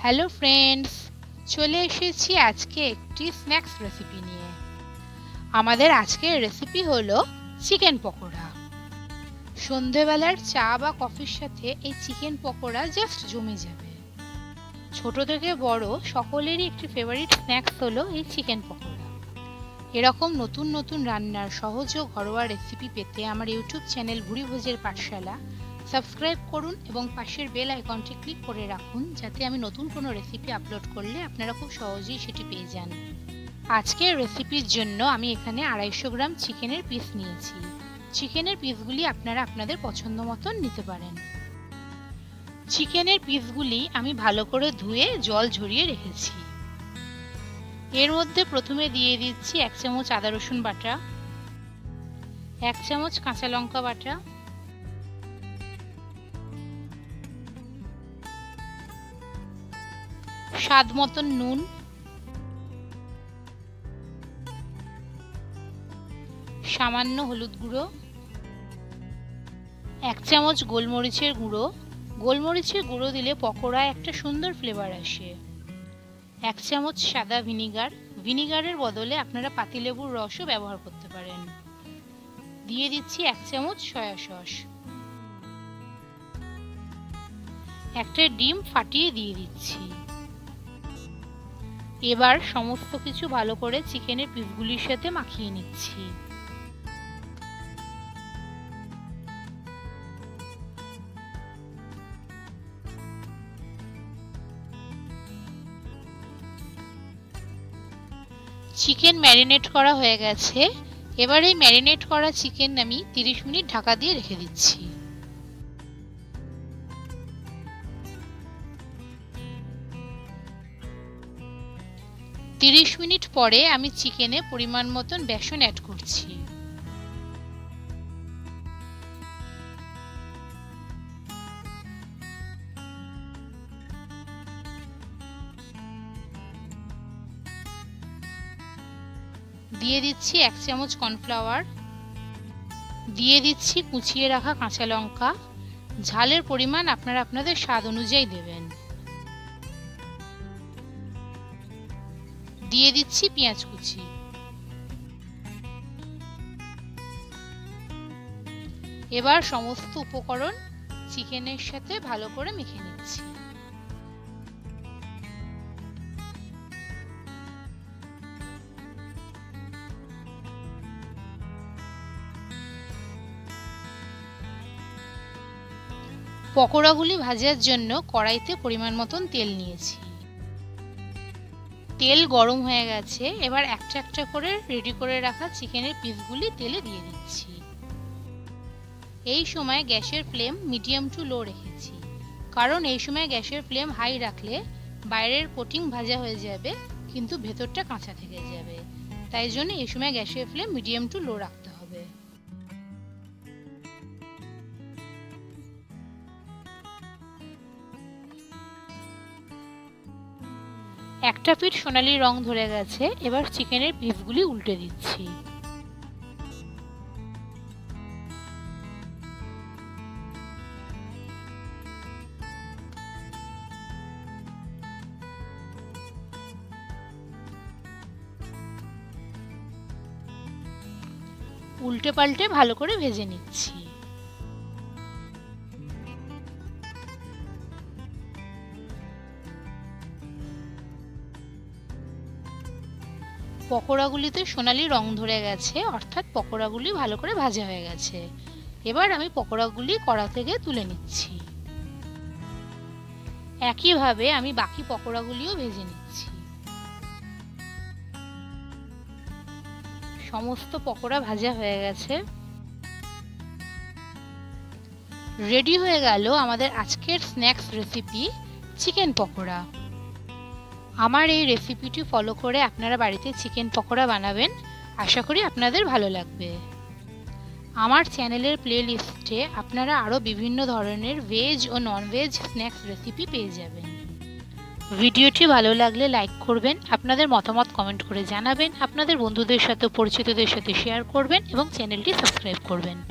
Hello friends, চলে এসেছি আজকে একটি স্ন্যাক্স রেসিপি নিয়ে। আমাদের আজকের রেসিপি হলো চিকেন পকোড়া। সন্ধেবেলার চা বা কফির সাথে এই চিকেন পকোড়া জাস্ট জমে যাবে। ছোট থেকে বড় সকলেরই একটি ফেভারিট স্ন্যাক্স হলো এই চিকেন পকোড়া। এরকম নতুন নতুন রান্নার সহজ ও ঘরোয়া রেসিপি পেতে আমার ইউটিউব চ্যানেল ভুরিভোজের পাঠশালা সাবস্ক্রাইব করুন এবং পাশের বেল আইকনটি ক্লিক করে রাখুন, যাতে আমি নতুন কোনো রেসিপি আপলোড করলে আপনারা খুব সহজেই সেটি পেয়ে যান। আজকের রেসিপির জন্য আমি এখানে 250 গ্রাম চিকেনের পিস নিয়েছি। চিকেনের পিসগুলি আপনারা আপনাদের পছন্দ মতন নিতে পারেন। চিকেনের পিসগুলি আমি ভালো করে ধুয়ে জল ঝরিয়ে রেখেছি। এর মধ্যে প্রথমে দিয়ে দিচ্ছি 1 চামচ আদা রসুন বাটা, 1 চামচ কাঁচা লঙ্কা বাটা, স্বাদ মতন নুন, সামান্য হলুদ গুঁড়ো, 1 চামচ গোলমরিচের গুঁড়ো। গোলমরিচের গুঁড়ো দিলে পকোড়ায় একটা সুন্দর ফ্লেভার আসে। 1 চামচ সাদা ভিনিগার। ভিনিগারের বদলে আপনারা পাতিলেবুর রসও ব্যবহার করতে পারেন। দিয়ে দিচ্ছি 1 চামচ সয়া সস। একটা ডিম ফাটিয়ে দিয়ে দিচ্ছি। এবার সমস্ত কিছু ভালো করে চিকেনের পিসগুলির সাথে মাখিয়ে নিচ্ছি। চিকেন ম্যারিনেট করা হয়ে গেছে। এবার এই ম্যারিনেট করা চিকেন আমি 30 মিনিট ঢাকা দিয়ে রেখে দিচ্ছি। তিরিশ মিনিট পরে আমি চিকেনে পরিমাণ মতন বেসন অ্যাড করছি। দিয়ে দিচ্ছি 1 চামচ কর্নফ্লাওয়ার। দিয়ে দিচ্ছি কুচিয়ে রাখা কাঁচা লঙ্কা। ঝালের পরিমাণ আপনারা আপনাদের স্বাদ অনুযায়ী দেবেন। দিয়ে দিচ্ছি পেঁয়াজ কুচি। এবার সমস্ত উপকরণ চিকেনের সাথে ভালো করে মেখে নিচ্ছি। পকোড়াগুলি ভাজার জন্য কড়াইতে পরিমাণ মতন তেল নিয়েছি। তেল গরম হয়ে গেছে। এবার একটা একটা করে রেডি করে রাখা চিকেনের পিসগুলি তেলে দিয়ে দিচ্ছি। এই সময় গ্যাসের ফ্লেম মিডিয়াম টু লো রেখেছি, কারণ এই সময় গ্যাসের ফ্লেম হাই রাখলে বাইরের কোটিং ভাজা হয়ে যাবে কিন্তু ভেতরটা কাঁচা থেকে যাবে। তাই জন্য এই সময় গ্যাসের ফ্লেম মিডিয়াম টু লো রাখতে হবে। একটা পিঠ সোনালী রং ধরে গেছে। এবার চিকেনের পিসগুলি উল্টে দিচ্ছি। উল্টে পাল্টে ভালো করে ভেজে নিচ্ছি। পকোড়াগুলিতে সোনালী রং ধরে গেছে, অর্থাৎ পকোড়াগুলি ভালো করে ভাজা হয়ে গেছে। এবার আমি পকোড়াগুলি কড়া থেকে তুলে নিচ্ছি। একইভাবে আমি বাকি পকোড়াগুলিও ভেজে নিচ্ছি। সমস্ত পকোড়া ভাজা হয়ে গেছে। রেডি হয়ে গেল আমাদের আজকের স্ন্যাক্স রেসিপি চিকেন পকোড়া। আমার এই রেসিপিটি ফলো করে আপনারা বাড়িতে চিকেন পকোড়া বানাবেন। আশা করি আপনাদের ভালো লাগবে। আমার চ্যানেলের প্লেলিস্টে আপনারা আরও বিভিন্ন ধরনের ভেজ ও ননভেজ স্ন্যাক্স রেসিপি পেয়ে যাবেন। ভিডিওটি ভালো লাগলে লাইক করবেন, আপনাদের মতামত কমেন্ট করে জানাবেন, আপনাদের বন্ধুদের সাথে পরিচিতদের সাথে শেয়ার করবেন এবং চ্যানেলটি সাবস্ক্রাইব করবেন।